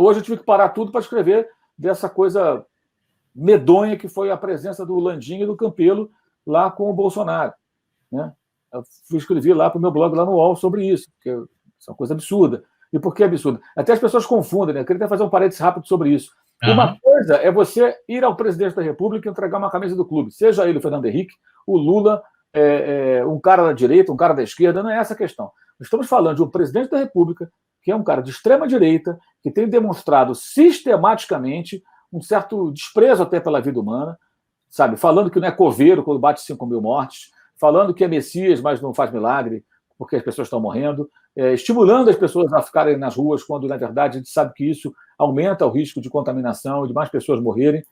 hoje eu tive que parar tudo para escrever dessa coisa medonha que foi a presença do Landim e do Campelo lá com o Bolsonaro, né? Eu escrevi lá para o meu blog, lá no UOL, sobre isso, porque isso é uma coisa absurda. E por que absurda? Até as pessoas confundem, né? Eu queria até fazer um parênteses rápido sobre isso. Uma coisa é você ir ao presidente da República e entregar uma camisa do clube, seja ele o Fernando Henrique, o Lula, um cara da direita, um cara da esquerda, não é essa a questão. Estamos falando de um presidente da República que é um cara de extrema-direita, que tem demonstrado sistematicamente um certo desprezo até pela vida humana, sabe? Falando que não é coveiro quando bate 5 mil mortes, falando que é Messias, mas não faz milagre, porque as pessoas estão morrendo, estimulando as pessoas a ficarem nas ruas, quando, na verdade, a gente sabe que isso aumenta o risco de contaminação e de mais pessoas morrerem.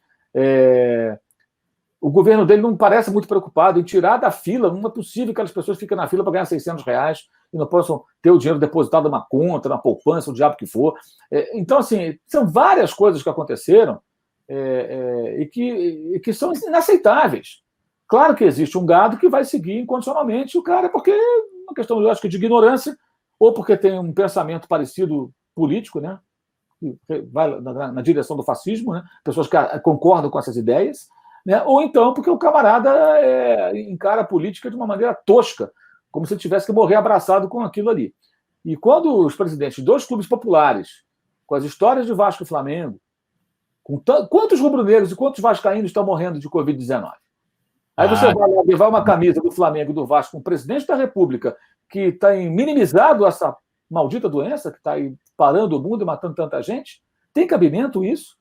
O governo dele não parece muito preocupado em tirar da fila. Não é possível que as pessoas fiquem na fila para ganhar R$600 e não possam ter o dinheiro depositado numa conta, na poupança, o diabo que for. Então, assim, são várias coisas que aconteceram e que são inaceitáveis. Claro que existe um gado que vai seguir incondicionalmente o cara, porque é uma questão, eu acho que de ignorância, ou porque tem um pensamento parecido político, né? Que vai na direção do fascismo, né? Pessoas que concordam com essas ideias, né? Ou então porque o camarada encara a política de uma maneira tosca, como se ele tivesse que morrer abraçado com aquilo ali. E quando os presidentes de dois clubes populares, com as histórias de Vasco e Flamengo, quantos rubro-negros e quantos vascaínos estão morrendo de Covid-19? Aí você vai lá levar uma camisa do Flamengo e do Vasco com o presidente da República que tem minimizado essa maldita doença que está aí parando o mundo e matando tanta gente? Tem cabimento isso?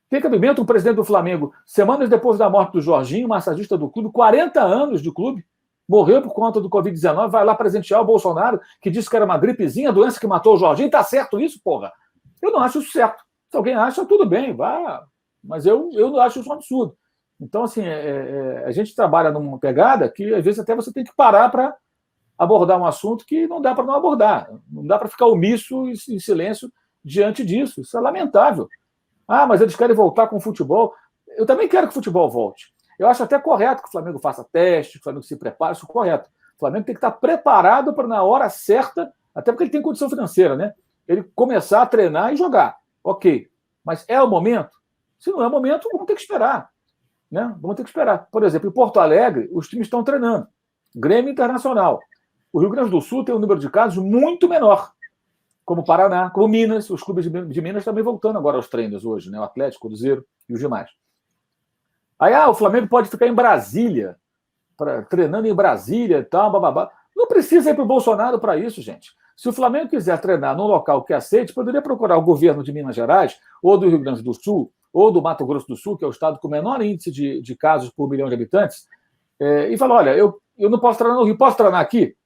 Tem cabimento um presidente do Flamengo, semanas depois da morte do Jorginho, massagista do clube, 40 anos de clube, morreu por conta do Covid-19, vai lá presentear o Bolsonaro, que disse que era uma gripezinha, a doença que matou o Jorginho. Tá certo isso, porra? Eu não acho isso certo. Se alguém acha, tudo bem, vá. Mas eu não acho isso um absurdo. Então, assim, a gente trabalha numa pegada que, às vezes, até você tem que parar para abordar um assunto que não dá para não abordar. Não dá para ficar omisso e em silêncio diante disso. Isso é lamentável. Mas eles querem voltar com o futebol. Eu também quero que o futebol volte. Eu acho até correto que o Flamengo faça teste, que o Flamengo se prepare, isso é correto. O Flamengo tem que estar preparado para, na hora certa, até porque ele tem condição financeira, né? Ele começar a treinar e jogar. Ok. Mas é o momento? Se não é o momento, vamos ter que esperar. Né? Vamos ter que esperar. Por exemplo, em Porto Alegre, os times estão treinando. Grêmio Internacional. O Rio Grande do Sul tem um número de casos muito menor, como Paraná, como Minas. Os clubes de Minas também voltando agora aos treinos hoje, né? O Atlético, o Cruzeiro e os demais. Aí, o Flamengo pode ficar em Brasília, treinando em Brasília e tal, bababá. Não precisa ir para o Bolsonaro para isso, gente. Se o Flamengo quiser treinar num local que aceite, poderia procurar o governo de Minas Gerais, ou do Rio Grande do Sul, ou do Mato Grosso do Sul, que é o estado com o menor índice de casos por milhão de habitantes, e falar, olha, eu não posso treinar no Rio, posso treinar aqui?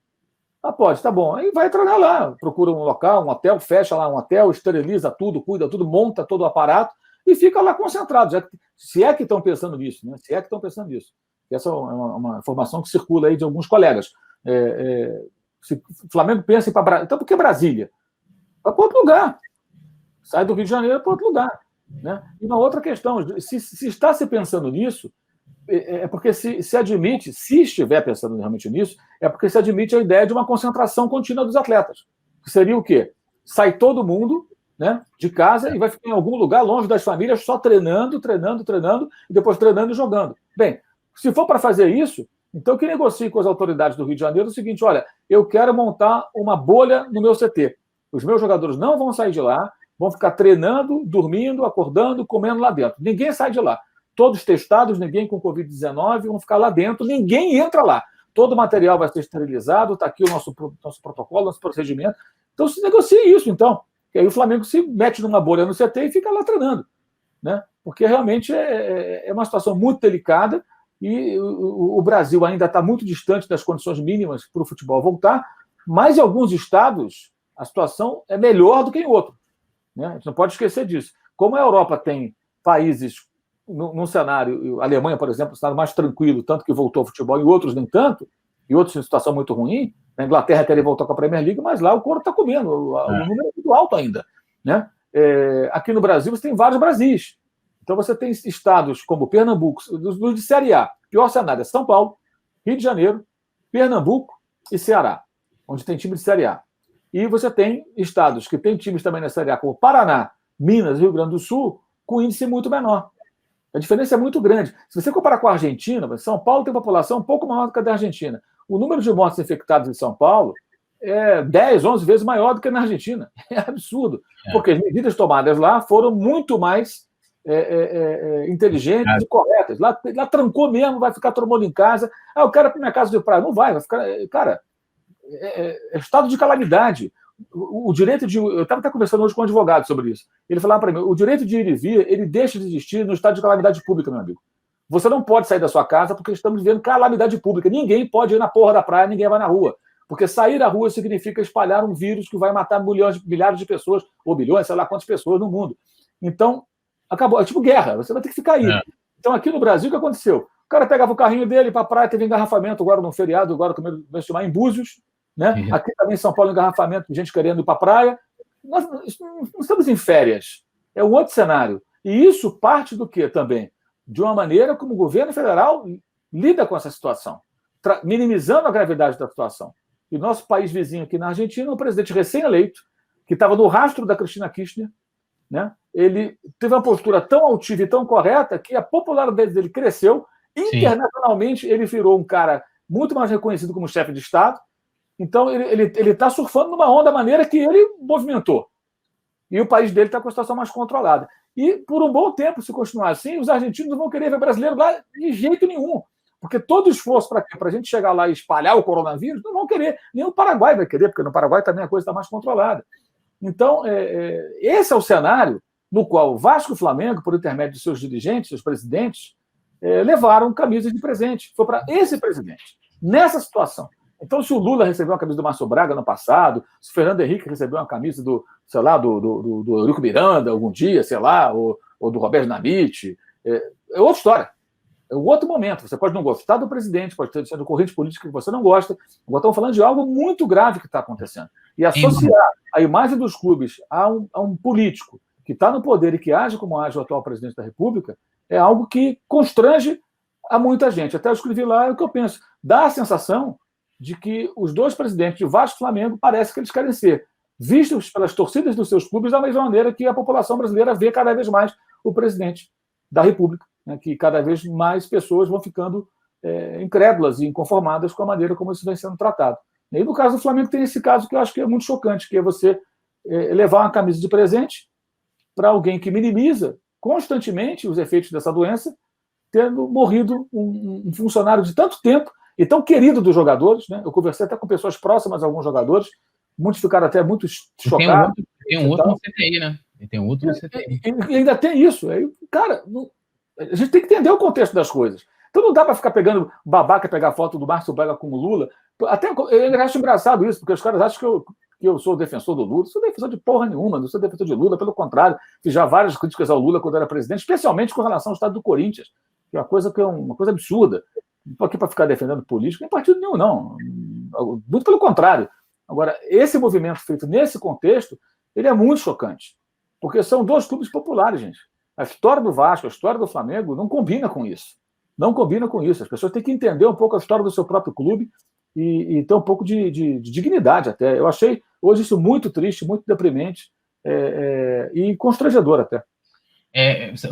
Pode, tá bom. Aí vai treinar lá, procura um local, um hotel, fecha lá um hotel, esteriliza tudo, cuida tudo, monta todo o aparato e fica lá concentrado, se é que estão pensando nisso, né? Se é que estão pensando nisso. Essa é uma informação que circula aí de alguns colegas. Se o Flamengo pensa em ir para Brasília, então por que Brasília? Vai para outro lugar. Sai do Rio de Janeiro para outro lugar. Né? E uma outra questão, se está se pensando nisso, é porque se admite, se estiver pensando realmente nisso, é porque se admite a ideia de uma concentração contínua dos atletas. Que seria o quê? Sai todo mundo, né, de casa e vai ficar em algum lugar longe das famílias, só treinando, e depois treinando e jogando. Bem, se for para fazer isso, então que negocie com as autoridades do Rio de Janeiro o seguinte, olha, eu quero montar uma bolha no meu CT. Os meus jogadores não vão sair de lá, vão ficar treinando, dormindo, acordando, comendo lá dentro. Ninguém sai de lá. Todos testados, ninguém com Covid-19, vão ficar lá dentro, ninguém entra lá. Todo o material vai ser esterilizado, está aqui o nosso protocolo, nosso procedimento. Então, se negocia isso, então. E aí o Flamengo se mete numa bolha no CT e fica lá treinando. Né? Porque realmente é uma situação muito delicada e o Brasil ainda está muito distante das condições mínimas para o futebol voltar, mas em alguns estados a situação é melhor do que em outros. Né? A gente não pode esquecer disso. Como a Europa tem países num cenário, a Alemanha, por exemplo, está mais tranquilo, tanto que voltou ao futebol, e outros nem tanto, e outros em situação muito ruim. Na Inglaterra querem voltar com a Premier League, mas lá o couro está comendo, o número é muito alto ainda. Né? Aqui no Brasil você tem vários Brasis. Então você tem estados como Pernambuco, dos de Série A. Pior cenário é São Paulo, Rio de Janeiro, Pernambuco e Ceará, onde tem time de Série A. E você tem estados que têm times também na Série A, como Paraná, Minas e Rio Grande do Sul, com índice muito menor. A diferença é muito grande. Se você comparar com a Argentina, São Paulo tem população um pouco maior do que a da Argentina. O número de mortos infectados em São Paulo é 10, 11 vezes maior do que na Argentina. É absurdo. Porque as medidas tomadas lá foram muito mais inteligentes e corretas. Lá trancou mesmo, vai ficar todo mundo em casa. Eu quero ir para minha casa de praia. Não vai ficar. Cara, é estado de calamidade. O direito de. Eu estava até conversando hoje com um advogado sobre isso. Ele falava para mim: o direito de ir e vir, ele deixa de existir no estado de calamidade pública, meu amigo. Você não pode sair da sua casa porque estamos vivendo calamidade pública. Ninguém pode ir na porra da praia, ninguém vai na rua. Porque sair da rua significa espalhar um vírus que vai matar milhares de pessoas, ou bilhões, sei lá quantas pessoas no mundo. Então, acabou. É tipo guerra, você vai ter que ficar aí. Então, aqui no Brasil, o que aconteceu? O cara pegava o carrinho dele para a praia, teve engarrafamento agora no feriado, agora começou a chamar em Búzios, né? Aqui também em São Paulo, engarrafamento, gente querendo ir para a praia. Nós não estamos em férias. É um outro cenário. E isso parte do quê também? De uma maneira como o governo federal lida com essa situação, minimizando a gravidade da situação. E nosso país vizinho aqui na Argentina, um presidente recém-eleito, que estava no rastro da Cristina Kirchner, né? Ele teve uma postura tão altiva e tão correta que a popularidade dele cresceu. Internacionalmente, ele virou um cara muito mais reconhecido como chefe de Estado. Então, ele está surfando numa onda maneira que ele movimentou. E o país dele está com a situação mais controlada. E, por um bom tempo, se continuar assim, os argentinos não vão querer ver brasileiro lá de jeito nenhum. Porque todo esforço para a gente chegar lá e espalhar o coronavírus, não vão querer. Nem o Paraguai vai querer, porque no Paraguai também a coisa está mais controlada. Então, esse é o cenário no qual o Vasco e o Flamengo, por intermédio de seus dirigentes, seus presidentes, levaram camisas de presente. Foi para esse presidente, nessa situação. Então, se o Lula recebeu uma camisa do Márcio Braga no passado, se o Fernando Henrique recebeu uma camisa do Eurico Miranda algum dia, sei lá, ou do Roberto Dinamite, é outra história. É um outro momento. Você pode não gostar do presidente, pode ter sido corrente política que você não gosta. Agora estamos falando de algo muito grave que está acontecendo. E associar a imagem dos clubes a um político que está no poder e que age como age o atual presidente da República é algo que constrange a muita gente. Até eu escrevi lá o que eu penso. Dá a sensação de que os dois presidentes de Vasco e Flamengo parece que eles querem ser vistos pelas torcidas dos seus clubes da mesma maneira que a população brasileira vê cada vez mais o presidente da República, né, que cada vez mais pessoas vão ficando incrédulas e inconformadas com a maneira como isso vem sendo tratado. E no caso do Flamengo tem esse caso que eu acho que é muito chocante, que é você levar uma camisa de presente para alguém que minimiza constantemente os efeitos dessa doença, tendo morrido um funcionário de tanto tempo e tão querido dos jogadores, né? Eu conversei até com pessoas próximas a alguns jogadores, muitos ficaram até muito chocados. Tem um outro no CTI, né? Tem um outro no CTI. E ainda tem isso. Aí, cara, a gente tem que entender o contexto das coisas. Então não dá para ficar pegando babaca, pegar foto do Márcio Braga com o Lula. Até eu acho engraçado isso, porque os caras acham que eu sou defensor do Lula. Não sou defensor de porra nenhuma, não sou defensor de Lula, pelo contrário. Fiz já várias críticas ao Lula quando era presidente, especialmente com relação ao estado do Corinthians, que é uma coisa absurda. Não estou aqui para ficar defendendo político, nem partido nenhum, não. Muito pelo contrário. Agora, esse movimento feito nesse contexto, ele é muito chocante, porque são dois clubes populares, gente. A história do Vasco, a história do Flamengo não combina com isso. Não combina com isso. As pessoas têm que entender um pouco a história do seu próprio clube e ter um pouco de dignidade até. Eu achei hoje isso muito triste, muito deprimente e constrangedor até.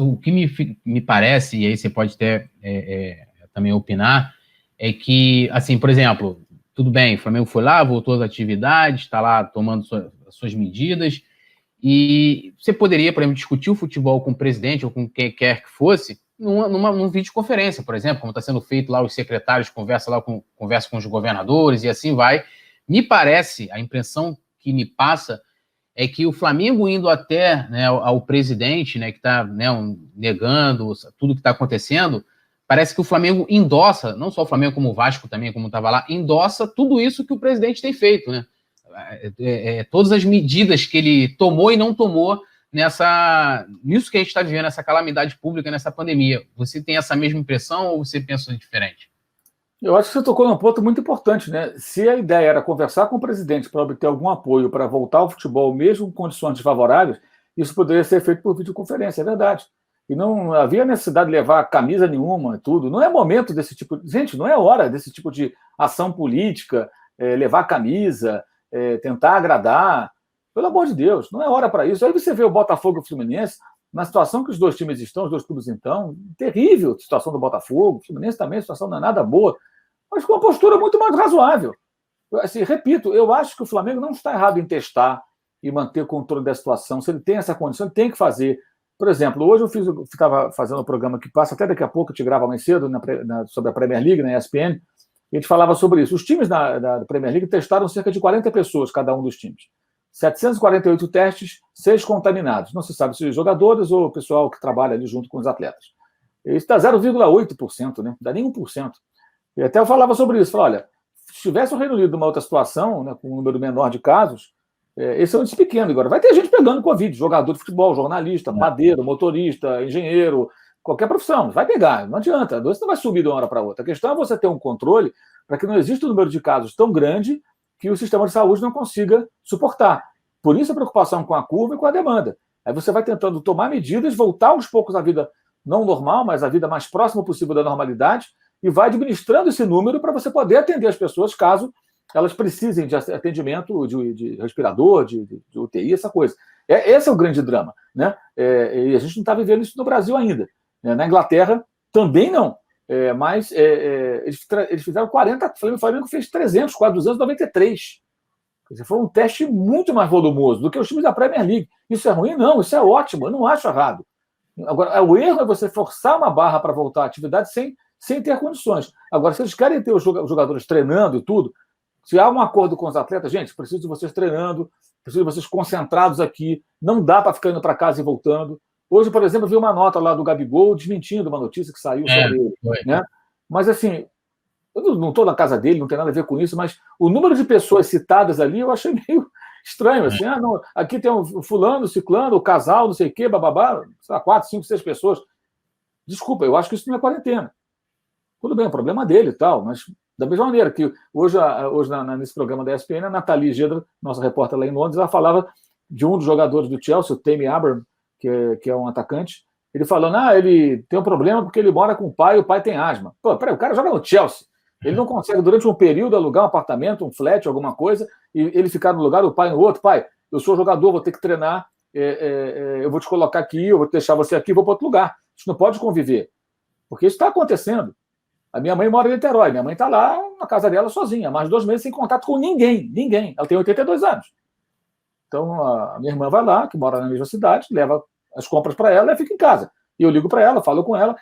O que me parece, e aí você pode até também opinar, é que, assim, por exemplo, tudo bem, o Flamengo foi lá, voltou às atividades, está lá tomando suas medidas, e você poderia, por exemplo, discutir o futebol com o presidente ou com quem quer que fosse numa videoconferência, por exemplo, como está sendo feito lá, os secretários conversam com os governadores e assim vai. Me parece, a impressão que me passa é que o Flamengo indo até, né, ao presidente, né, que está, né, negando tudo que está acontecendo, parece que o Flamengo endossa, não só o Flamengo como o Vasco também, como estava lá, endossa tudo isso que o presidente tem feito, né? Todas as medidas que ele tomou e não tomou nisso que a gente está vivendo, essa calamidade pública, nessa pandemia. Você tem essa mesma impressão ou você pensa diferente? Eu acho que você tocou num ponto muito importante, né? Se a ideia era conversar com o presidente para obter algum apoio para voltar ao futebol, mesmo com condições desfavoráveis, isso poderia ser feito por videoconferência, é verdade. E não havia necessidade de levar camisa nenhuma, tudo. Não é momento desse tipo. Gente, não é hora desse tipo de ação política, levar camisa. tentar agradar. Pelo amor de Deus, não é hora para isso. Aí você vê o Botafogo e o Fluminense, na situação que os dois times estão, os dois clubes estão, terrível a situação do Botafogo, o Fluminense também, a situação não é nada boa, mas com uma postura muito mais razoável. Assim, repito, eu acho que o Flamengo não está errado em testar e manter o controle da situação. Se ele tem essa condição, ele tem que fazer. Por exemplo, hoje eu estava fazendo um programa que passa até daqui a pouco, eu te gravo mais cedo, sobre a Premier League, na ESPN, e a gente falava sobre isso. Os times da Premier League testaram cerca de 40 pessoas, cada um dos times. 748 testes, 6 contaminados. Não se sabe se jogadores ou o pessoal que trabalha ali junto com os atletas. Isso dá 0,8%, né? Não dá nem 1%. E até eu falava sobre isso. Falava, olha, se tivesse o Reino Unido numa outra situação, né, com um número menor de casos, esse é um índice pequeno agora. Vai ter gente pegando Covid, jogador de futebol, jornalista, padeiro, motorista, engenheiro, qualquer profissão. Vai pegar, não adianta. A doença não vai subir de uma hora para outra. A questão é você ter um controle para que não exista um número de casos tão grande que o sistema de saúde não consiga suportar. Por isso a preocupação com a curva e com a demanda. Aí você vai tentando tomar medidas, voltar aos poucos à vida não normal, mas a vida mais próxima possível da normalidade, e vai administrando esse número para você poder atender as pessoas caso elas precisem de atendimento de respirador, de UTI, essa coisa. Esse é o grande drama, né? E a gente não está vivendo isso no Brasil ainda. Na Inglaterra também não. Mas eles fizeram 40, o Flamengo fez 300, quase 293. Quer dizer, foi um teste muito mais volumoso do que os times da Premier League. Isso é ruim? Não, isso é ótimo, eu não acho errado. Agora, o erro é você forçar uma barra para voltar à atividade sem ter condições. Agora, se eles querem ter os jogadores treinando e tudo, se há um acordo com os atletas, gente, preciso de vocês treinando, preciso de vocês concentrados aqui, não dá para ficar indo para casa e voltando. Hoje, por exemplo, eu vi uma nota lá do Gabigol desmentindo uma notícia que saiu sobre ele. Né? Mas, assim, eu não estou na casa dele, não tem nada a ver com isso, mas o número de pessoas citadas ali eu achei meio estranho. Assim, não, aqui tem um fulano, ciclano, o casal, não sei o quê, bababá, sei lá, 4, 5, 6 pessoas. Desculpa, eu acho que isso não é quarentena. Tudo bem, o problema dele e tal, mas da mesma maneira que hoje nesse programa da ESPN, a Nathalie Gedra, nossa repórter lá em Londres, ela falava de um dos jogadores do Chelsea, o Tammy Abraham, que é um atacante, ele falando, ele tem um problema porque ele mora com o pai e o pai tem asma. Pô, peraí, o cara joga no Chelsea. Ele não consegue, durante um período, alugar um apartamento, um flat, alguma coisa, e ele ficar no lugar, o pai no outro. Pai, eu sou jogador, vou ter que treinar, eu vou te colocar aqui, eu vou deixar você aqui, vou para outro lugar. A gente não pode conviver. Porque isso está acontecendo. A minha mãe mora em Niterói, minha mãe está lá na casa dela sozinha, há mais de 2 meses sem contato com ninguém. Ela tem 82 anos. Então, a minha irmã vai lá, que mora na mesma cidade, leva as compras para ela e fica em casa. E eu ligo para ela, falo com ela.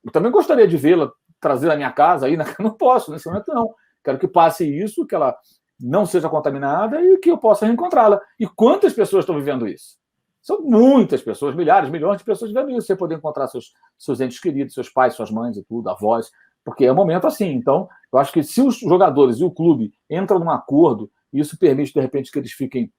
Eu também gostaria de vê-la, trazer na minha casa, aí não posso, nesse momento não. Quero que passe isso, que ela não seja contaminada e que eu possa reencontrá-la. E quantas pessoas estão vivendo isso? São muitas pessoas, milhares, milhões de pessoas vivendo isso. Você poder encontrar seus entes queridos, seus pais, suas mães e tudo, avós, porque é um momento assim. Então, eu acho que se os jogadores e o clube entram num acordo, e isso permite, de repente, que eles fiquem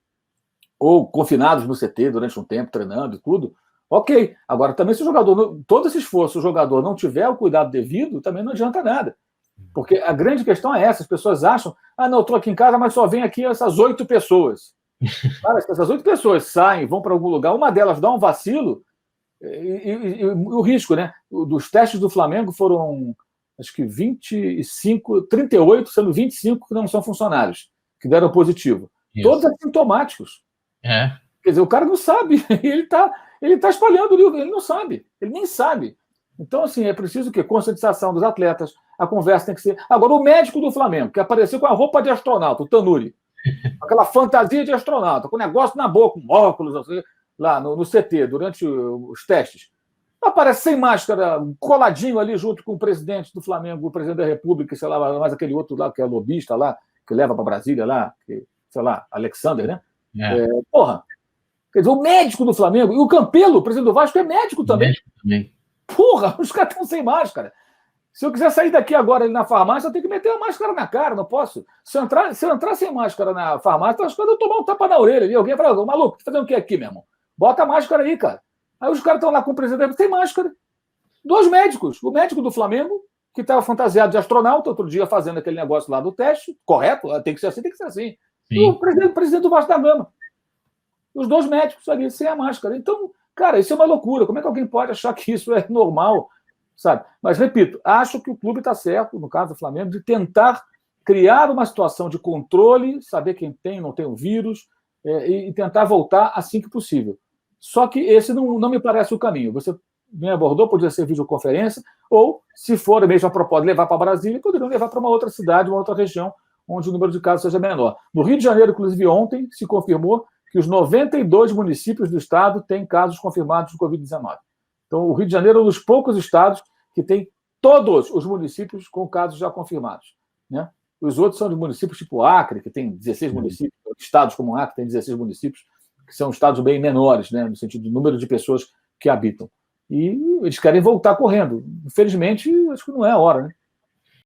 ou confinados no CT durante um tempo, treinando e tudo, ok. Agora, também se o jogador, todo esse esforço, o jogador não tiver o cuidado devido, também não adianta nada. Porque a grande questão é essa, as pessoas acham, não, eu estou aqui em casa, mas só vem aqui essas 8 pessoas. Cara, se essas 8 pessoas saem, vão para algum lugar, uma delas dá um vacilo, e o risco, né? Dos testes do Flamengo foram, acho que 38, sendo 25 que não são funcionários, que deram positivo. Isso. Todos assintomáticos. Quer dizer, o cara não sabe, ele está espalhando, ele não sabe, ele nem sabe. Então, assim, é preciso o quê? Conscientização dos atletas, a conversa tem que ser... Agora, o médico do Flamengo, que apareceu com a roupa de astronauta, o Tanuri, aquela fantasia de astronauta, com negócio na boca, com óculos, assim, lá no CT, durante os testes, aparece sem máscara, coladinho ali junto com o presidente do Flamengo, o presidente da República, sei lá, mais aquele outro lá, que é lobista lá, que leva para Brasília lá, que, sei lá, Alexander, né? Porra! Quer dizer, o médico do Flamengo, e o Campelo, o presidente do Vasco, é médico também. Porra, os caras estão sem máscara. Se eu quiser sair daqui agora ali na farmácia, eu tenho que meter a máscara na cara, não posso. Se eu entrar sem máscara na farmácia, acho que eu tomar um tapa na orelha ali. Alguém fala, maluco, tá fazendo o que aqui, meu irmão? Bota a máscara aí, cara. Aí os caras estão lá com o presidente, sem máscara. 2 médicos. O médico do Flamengo, que estava fantasiado de astronauta, outro dia fazendo aquele negócio lá do teste, correto? Tem que ser assim, tem que ser assim. Sim. E o presidente do Vasco da Gama. Os 2 médicos ali, sem a máscara. Então, cara, isso é uma loucura. Como é que alguém pode achar que isso é normal? Sabe? Mas, repito, acho que o clube está certo, no caso do Flamengo, de tentar criar uma situação de controle, saber quem tem, não tem o vírus, e tentar voltar assim que possível. Só que esse não me parece o caminho. Você me abordou, podia ser videoconferência, ou, se for mesmo a proposta, levar para Brasília, poderiam levar para uma outra cidade, uma outra região, onde o número de casos seja menor. No Rio de Janeiro, inclusive, ontem se confirmou que os 92 municípios do estado têm casos confirmados de Covid-19. Então, o Rio de Janeiro é um dos poucos estados que tem todos os municípios com casos já confirmados, né? Os outros são de municípios tipo Acre, que tem 16 municípios, estados como Acre tem 16 municípios, que são estados bem menores, né, no sentido do número de pessoas que habitam. E eles querem voltar correndo. Infelizmente, acho que não é a hora, né?